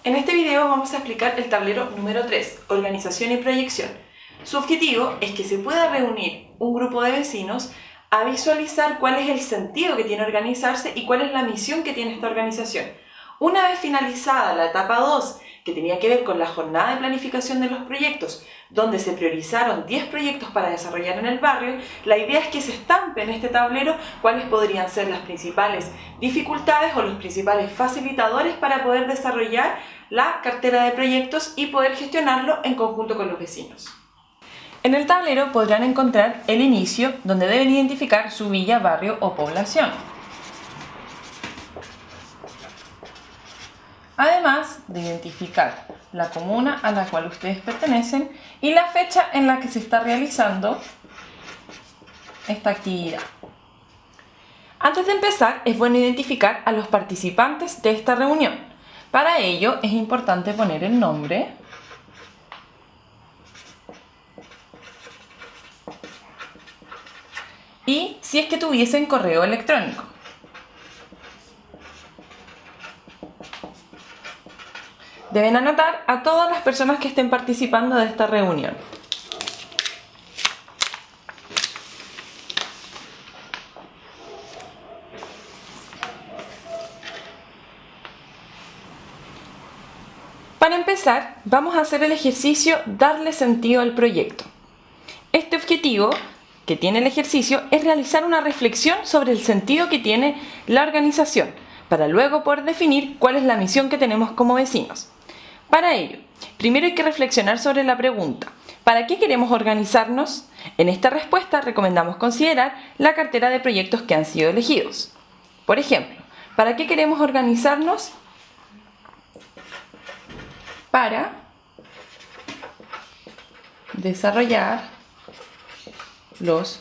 En este video vamos a explicar el tablero número 3, organización y proyección. Su objetivo es que se pueda reunir un grupo de vecinos a visualizar cuál es el sentido que tiene organizarse y cuál es la misión que tiene esta organización. Una vez finalizada la etapa 2, que tenía que ver con la jornada de planificación de los proyectos, donde se priorizaron 10 proyectos para desarrollar en el barrio, la idea es que se estampe en este tablero cuáles podrían ser las principales dificultades o los principales facilitadores para poder desarrollar la cartera de proyectos y poder gestionarlo en conjunto con los vecinos. En el tablero podrán encontrar el inicio, donde deben identificar su villa, barrio o población. Además de identificar la comuna a la cual ustedes pertenecen y la fecha en la que se está realizando esta actividad. Antes de empezar, es bueno identificar a los participantes de esta reunión. Para ello es importante poner el nombre, y si es que tuviesen correo electrónico. Deben anotar a todas las personas que estén participando de esta reunión. Para empezar, vamos a hacer el ejercicio darle sentido al proyecto. Este objetivo que tiene el ejercicio es realizar una reflexión sobre el sentido que tiene la organización, para luego poder definir cuál es la misión que tenemos como vecinos. Para ello, primero hay que reflexionar sobre la pregunta: ¿para qué queremos organizarnos? En esta respuesta recomendamos considerar la cartera de proyectos que han sido elegidos. Por ejemplo, ¿para qué queremos organizarnos? Para desarrollar los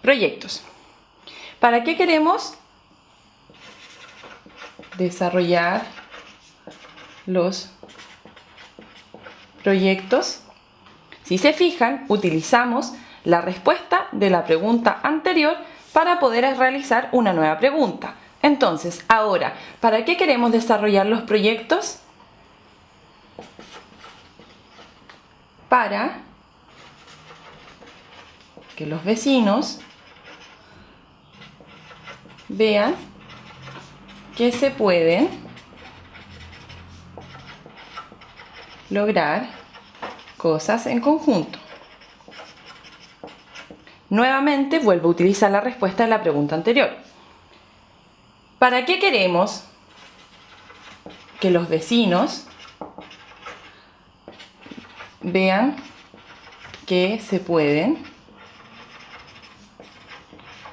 proyectos. ¿Para qué queremos desarrollar los proyectos? Si se fijan, utilizamos la respuesta de la pregunta anterior para poder realizar una nueva pregunta. Entonces, ahora, ¿para qué queremos desarrollar los proyectos? Para que los vecinos vean que se pueden lograr cosas en conjunto. Nuevamente vuelvo a utilizar la respuesta de la pregunta anterior. ¿Para qué queremos que los vecinos vean que se pueden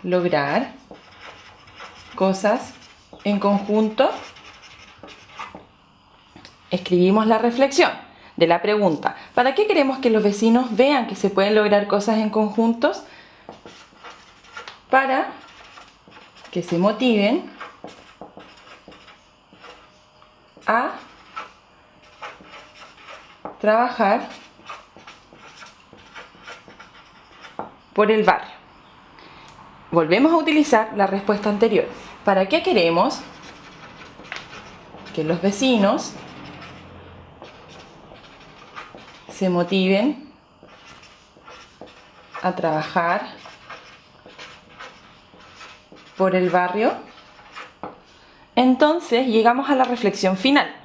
lograr cosas en conjunto? Escribimos la reflexión de la pregunta: ¿para qué queremos que los vecinos vean que se pueden lograr cosas en conjuntos? Para que se motiven a trabajar por el barrio. Volvemos a utilizar la respuesta anterior. ¿Para qué queremos que los vecinos se motiven a trabajar por el barrio? Entonces llegamos a la reflexión final.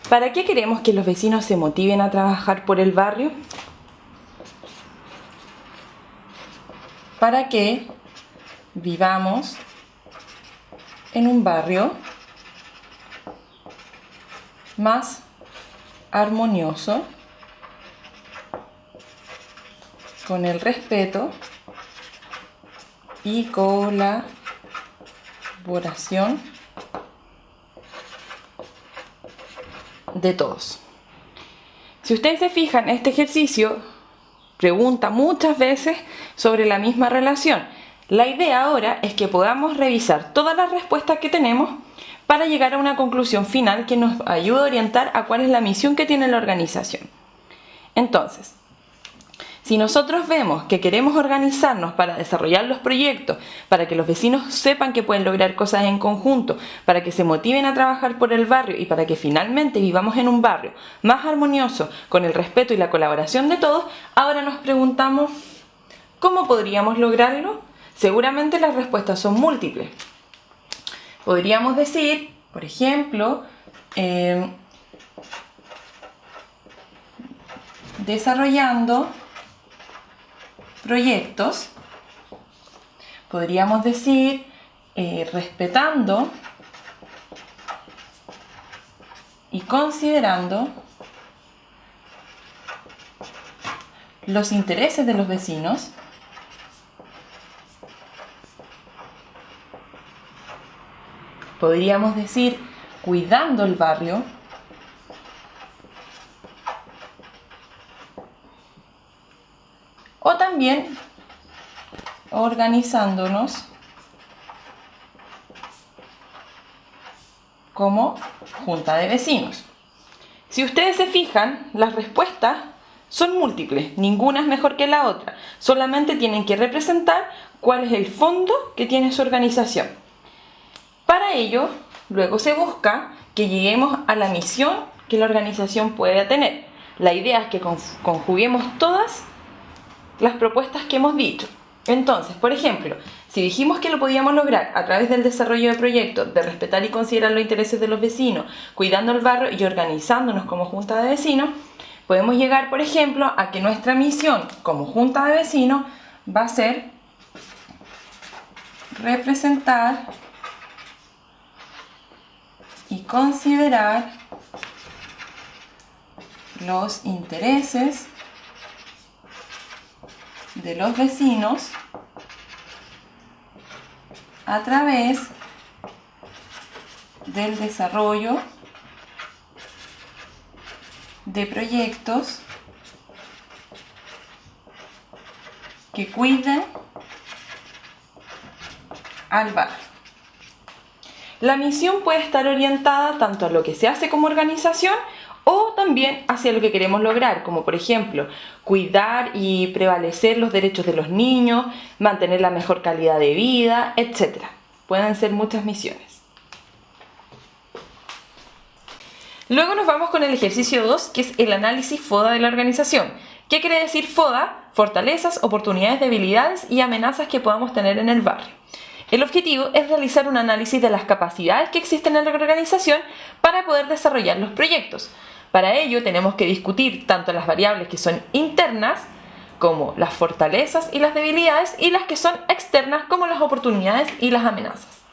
¿Para qué queremos que los vecinos se motiven a trabajar por el barrio? Para que vivamos en un barrio más armonioso, con el respeto y colaboración de todos. Si ustedes se fijan, este ejercicio pregunta muchas veces sobre la misma relación. La idea ahora es que podamos revisar todas las respuestas que tenemos para llegar a una conclusión final que nos ayude a orientar a cuál es la misión que tiene la organización. Entonces, Si nosotros vemos que queremos organizarnos para desarrollar los proyectos, para que los vecinos sepan que pueden lograr cosas en conjunto, para que se motiven a trabajar por el barrio y para que finalmente vivamos en un barrio más armonioso, con el respeto y la colaboración de todos, ahora nos preguntamos, ¿cómo podríamos lograrlo? Seguramente las respuestas son múltiples. Podríamos decir, por ejemplo, desarrollando proyectos, podríamos decir respetando y considerando los intereses de los vecinos, podríamos decir cuidando el barrio, o también organizándonos como junta de vecinos. Si ustedes se fijan, las respuestas son múltiples, ninguna es mejor que la otra, solamente tienen que representar cuál es el fondo que tiene su organización. Para ello, luego se busca que lleguemos a la misión que la organización pueda tener. La idea es que conjuguemos todas las propuestas que hemos dicho. Entonces, por ejemplo, si dijimos que lo podíamos lograr a través del desarrollo de proyectos, de respetar y considerar los intereses de los vecinos, cuidando el barrio y organizándonos como junta de vecinos, podemos llegar, por ejemplo, a que nuestra misión como junta de vecinos va a ser representar y considerar los intereses de los vecinos a través del desarrollo de proyectos que cuiden al barrio. La misión puede estar orientada tanto a lo que se hace como organización o también hacia lo que queremos lograr, como por ejemplo, cuidar y prevalecer los derechos de los niños, mantener la mejor calidad de vida, etc. Pueden ser muchas misiones. Luego nos vamos con el ejercicio 2, que es el análisis FODA de la organización. ¿Qué quiere decir FODA? Fortalezas, oportunidades, debilidades y amenazas que podamos tener en el barrio. El objetivo es realizar un análisis de las capacidades que existen en la organización para poder desarrollar los proyectos. Para ello tenemos que discutir tanto las variables que son internas, como las fortalezas y las debilidades, y las que son externas, como las oportunidades y las amenazas.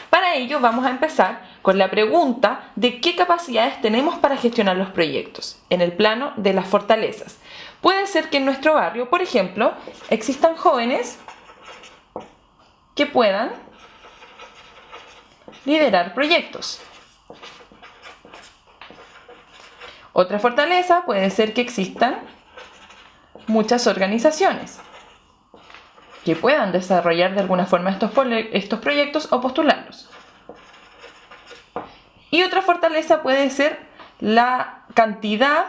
Para ello vamos a empezar con la pregunta de qué capacidades tenemos para gestionar los proyectos, en el plano de las fortalezas. Puede ser que en nuestro barrio, por ejemplo, existan jóvenes que puedan liderar proyectos. Otra fortaleza puede ser que existan muchas organizaciones que puedan desarrollar de alguna forma estos proyectos o postularlos. Y otra fortaleza puede ser la cantidad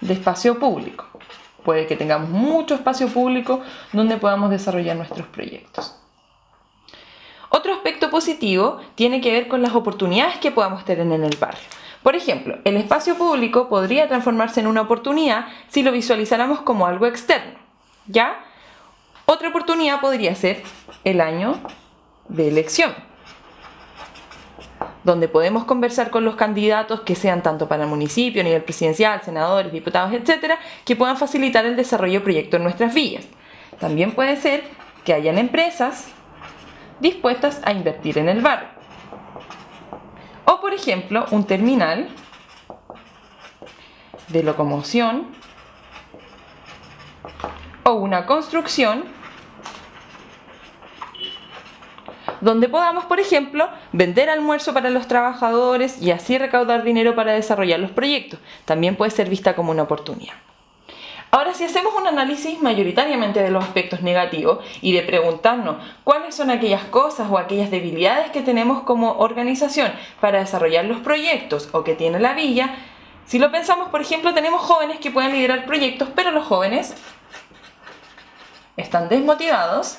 de espacio público. Puede que tengamos mucho espacio público donde podamos desarrollar nuestros proyectos. Otro aspecto positivo tiene que ver con las oportunidades que podamos tener en el barrio. Por ejemplo, el espacio público podría transformarse en una oportunidad si lo visualizáramos como algo externo, ¿ya? Otra oportunidad podría ser el año de elección, donde podemos conversar con los candidatos que sean tanto para el municipio, a nivel presidencial, senadores, diputados, etcétera, que puedan facilitar el desarrollo de proyectos en nuestras villas. También puede ser que hayan empresas dispuestas a invertir en el barrio. O, por ejemplo, un terminal de locomoción o una construcción donde podamos, por ejemplo, vender almuerzo para los trabajadores y así recaudar dinero para desarrollar los proyectos. También puede ser vista como una oportunidad. Ahora, si hacemos un análisis mayoritariamente de los aspectos negativos y de preguntarnos cuáles son aquellas cosas o aquellas debilidades que tenemos como organización para desarrollar los proyectos o que tiene la villa, Si lo pensamos, por ejemplo, tenemos jóvenes que pueden liderar proyectos, pero los jóvenes están desmotivados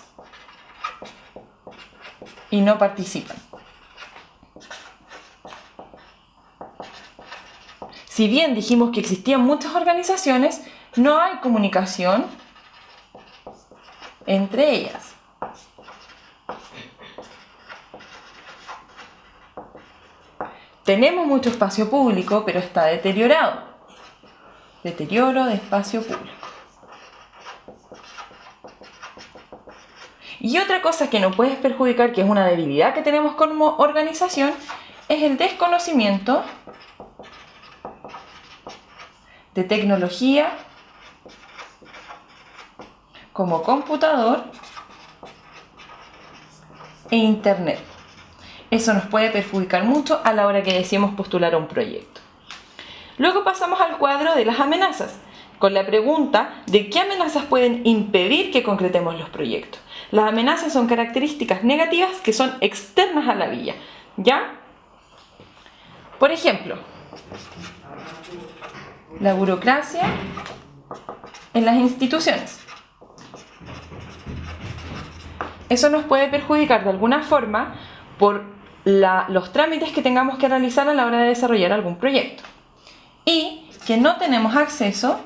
y no participan. Si bien dijimos que existían muchas organizaciones, no hay comunicación entre ellas. Tenemos mucho espacio público, pero está deteriorado. Deterioro de espacio público. Y otra cosa que nos puede perjudicar, que es una debilidad que tenemos como organización, es el desconocimiento de tecnología como computador e internet. Eso nos puede perjudicar mucho a la hora que deseemos postular a un proyecto. Luego pasamos al cuadro de las amenazas, con la pregunta de qué amenazas pueden impedir que concretemos los proyectos. Las amenazas son características negativas que son externas a la villa, ¿ya? Por ejemplo, la burocracia en las instituciones. Eso nos puede perjudicar de alguna forma por los trámites que tengamos que realizar a la hora de desarrollar algún proyecto. Y que no tenemos acceso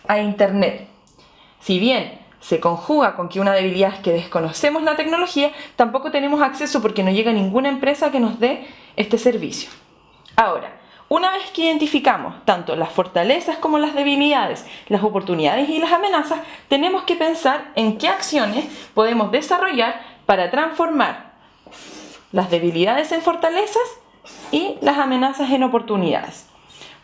a Internet. Si bien se conjuga con que una debilidad es que desconocemos la tecnología, tampoco tenemos acceso porque no llega ninguna empresa que nos dé este servicio. Ahora, una vez que identificamos tanto las fortalezas como las debilidades, las oportunidades y las amenazas, tenemos que pensar en qué acciones podemos desarrollar para transformar las debilidades en fortalezas y las amenazas en oportunidades.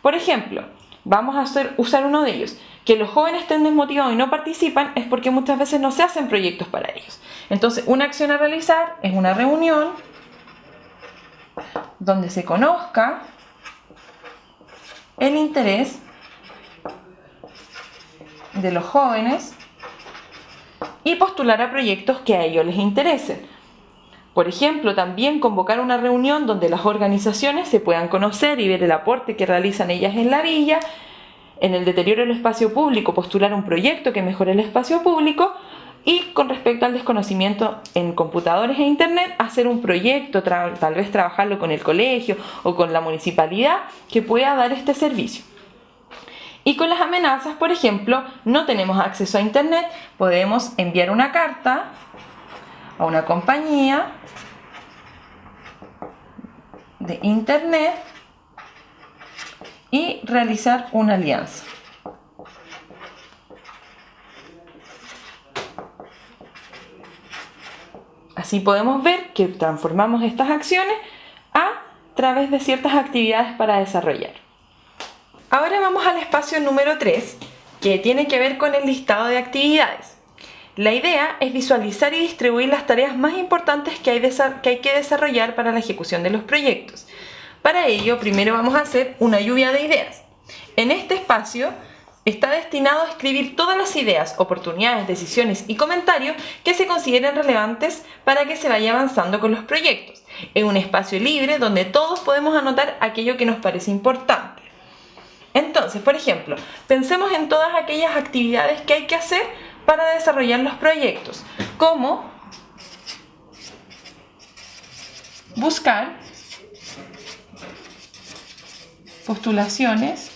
Por ejemplo, vamos a usar uno de ellos. Que los jóvenes estén desmotivados y no participan es porque muchas veces no se hacen proyectos para ellos. Entonces, una acción a realizar es una reunión donde se conozca el interés de los jóvenes y postular a proyectos que a ellos les interesen. Por ejemplo, también convocar una reunión donde las organizaciones se puedan conocer y ver el aporte que realizan ellas en la villa. En el deterioro del espacio público, postular un proyecto que mejore el espacio público. Y con respecto al desconocimiento en computadores e internet, hacer un proyecto, tal vez trabajarlo con el colegio o con la municipalidad que pueda dar este servicio. Y con las amenazas, por ejemplo, no tenemos acceso a internet, podemos enviar una carta a una compañía de internet y realizar una alianza. Así podemos ver que transformamos estas acciones a través de ciertas actividades para desarrollar. Ahora vamos al espacio número 3, que tiene que ver con el listado de actividades. La idea es visualizar y distribuir las tareas más importantes que hay que desarrollar para la ejecución de los proyectos. Para ello, primero vamos a hacer una lluvia de ideas. En este espacio está destinado a escribir todas las ideas, oportunidades, decisiones y comentarios que se consideren relevantes para que se vaya avanzando con los proyectos. Es un espacio libre donde todos podemos anotar aquello que nos parece importante. Entonces, por ejemplo, pensemos en todas aquellas actividades que hay que hacer para desarrollar los proyectos, como buscar postulaciones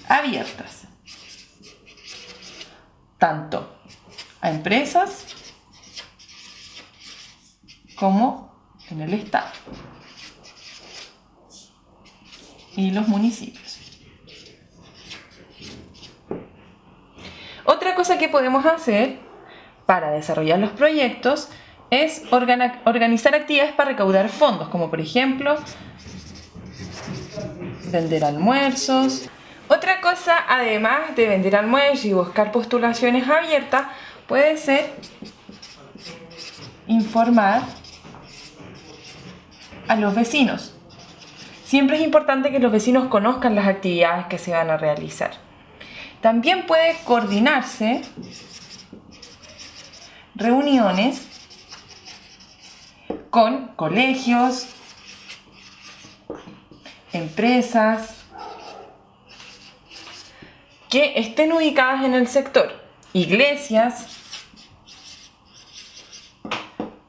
abiertas, tanto a empresas como en el Estado y los municipios. Otra cosa que podemos hacer para desarrollar los proyectos es organizar actividades para recaudar fondos, como por ejemplo vender almuerzos. Otra cosa, además de vender almuerzos y buscar postulaciones abiertas, puede ser informar a los vecinos. Siempre es importante que los vecinos conozcan las actividades que se van a realizar. También puede coordinarse reuniones con colegios, empresas que estén ubicadas en el sector, iglesias,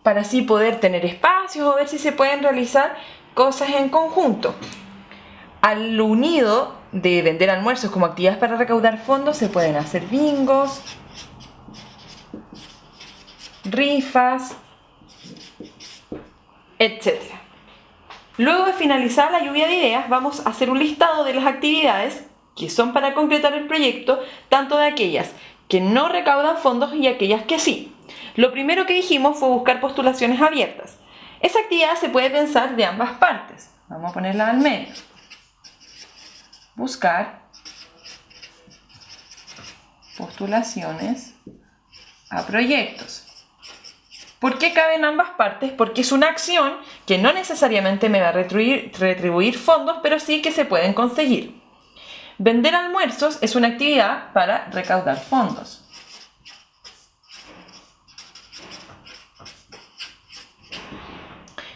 para así poder tener espacios o ver si se pueden realizar cosas en conjunto. Al unido de vender almuerzos como actividades para recaudar fondos se pueden hacer bingos, rifas, etc. Luego de finalizar la lluvia de ideas, vamos a hacer un listado de las actividades que son para concretar el proyecto, tanto de aquellas que no recaudan fondos y aquellas que sí. Lo primero que dijimos fue buscar postulaciones abiertas. Esa actividad se puede pensar de ambas partes. Vamos a ponerla al medio. Buscar postulaciones a proyectos. ¿Por qué cabe en ambas partes? Porque es una acción que no necesariamente me va a retribuir fondos, pero sí que se pueden conseguir. Vender almuerzos es una actividad para recaudar fondos.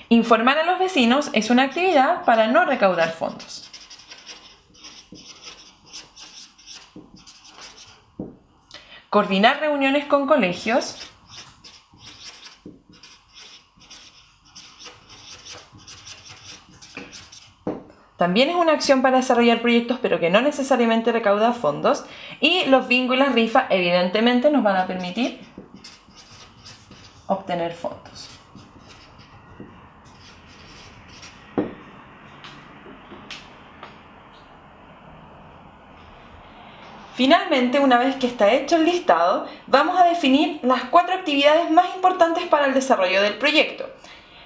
Informar a los vecinos es una actividad para no recaudar fondos. Coordinar reuniones con colegios también es una acción para desarrollar proyectos, pero que no necesariamente recauda fondos. Y los bingos y las rifas, evidentemente, nos van a permitir obtener fondos. Finalmente, una vez que está hecho el listado, vamos a definir las 4 actividades más importantes para el desarrollo del proyecto.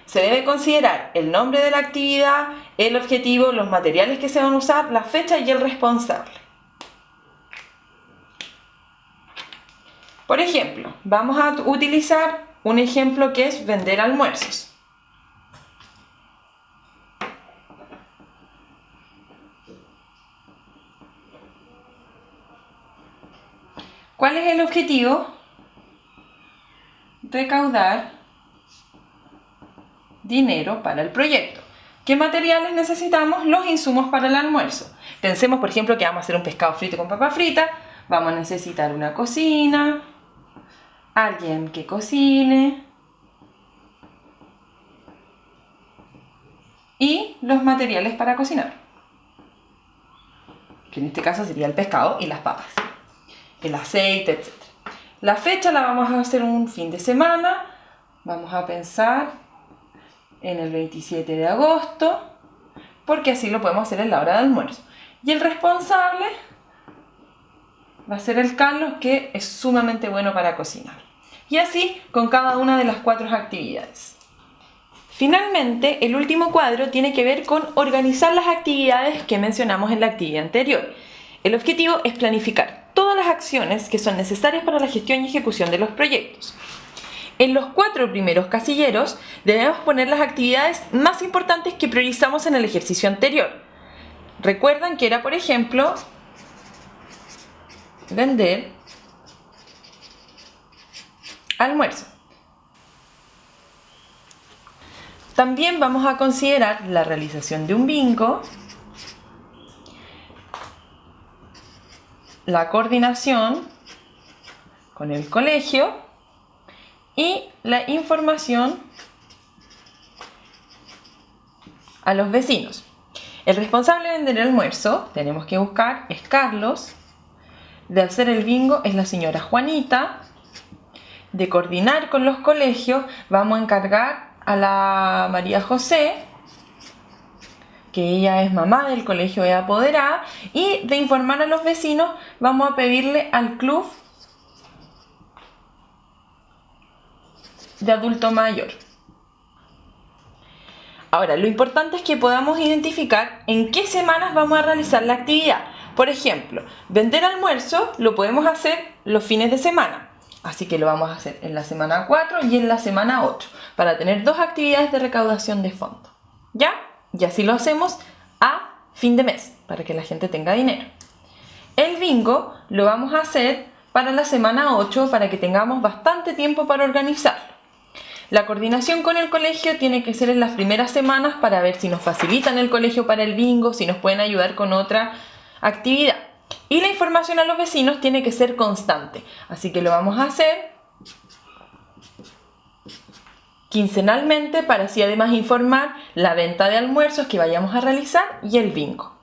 Se debe considerar el nombre de la actividad, el objetivo, los materiales que se van a usar, la fecha y el responsable. Por ejemplo, vamos a utilizar un ejemplo que es vender almuerzos. ¿Cuál es el objetivo? Recaudar dinero para el proyecto. ¿Qué materiales necesitamos? Los insumos para el almuerzo. Pensemos, por ejemplo, que vamos a hacer un pescado frito con papa frita. Vamos a necesitar una cocina, alguien que cocine y los materiales para cocinar, que en este caso sería el pescado y las papas, el aceite, etc. La fecha la vamos a hacer un fin de semana. Vamos a pensar en el 27 de agosto, porque así lo podemos hacer en la hora de almuerzo. Y el responsable va a ser el Carlos, que es sumamente bueno para cocinar. Y así con cada una de las 4 actividades. Finalmente, el último cuadro tiene que ver con organizar las actividades que mencionamos en la actividad anterior. El objetivo es planificar todas las acciones que son necesarias para la gestión y ejecución de los proyectos. En los 4 primeros casilleros debemos poner las actividades más importantes que priorizamos en el ejercicio anterior. Recuerdan que era, por ejemplo, vender almuerzo. También vamos a considerar la realización de un bingo, la coordinación con el colegio y la información a los vecinos. El responsable de vender el almuerzo, tenemos que buscar, es Carlos. De hacer el bingo es la señora Juanita. De coordinar con los colegios vamos a encargar a la María José, que ella es mamá del colegio de apoderada. Y de informar a los vecinos vamos a pedirle al club de adulto mayor. Ahora, lo importante es que podamos identificar en qué semanas vamos a realizar la actividad. Por ejemplo, vender almuerzo lo podemos hacer los fines de semana. Así que lo vamos a hacer en la semana 4 y en la semana 8, para tener 2 actividades de recaudación de fondos. ¿Ya? Y así lo hacemos a fin de mes, para que la gente tenga dinero. El bingo lo vamos a hacer para la semana 8, para que tengamos bastante tiempo para organizarlo. La coordinación con el colegio tiene que ser en las primeras semanas para ver si nos facilitan el colegio para el bingo, si nos pueden ayudar con otra actividad. Y la información a los vecinos tiene que ser constante, así que lo vamos a hacer quincenalmente para así además informar la venta de almuerzos que vayamos a realizar y el bingo.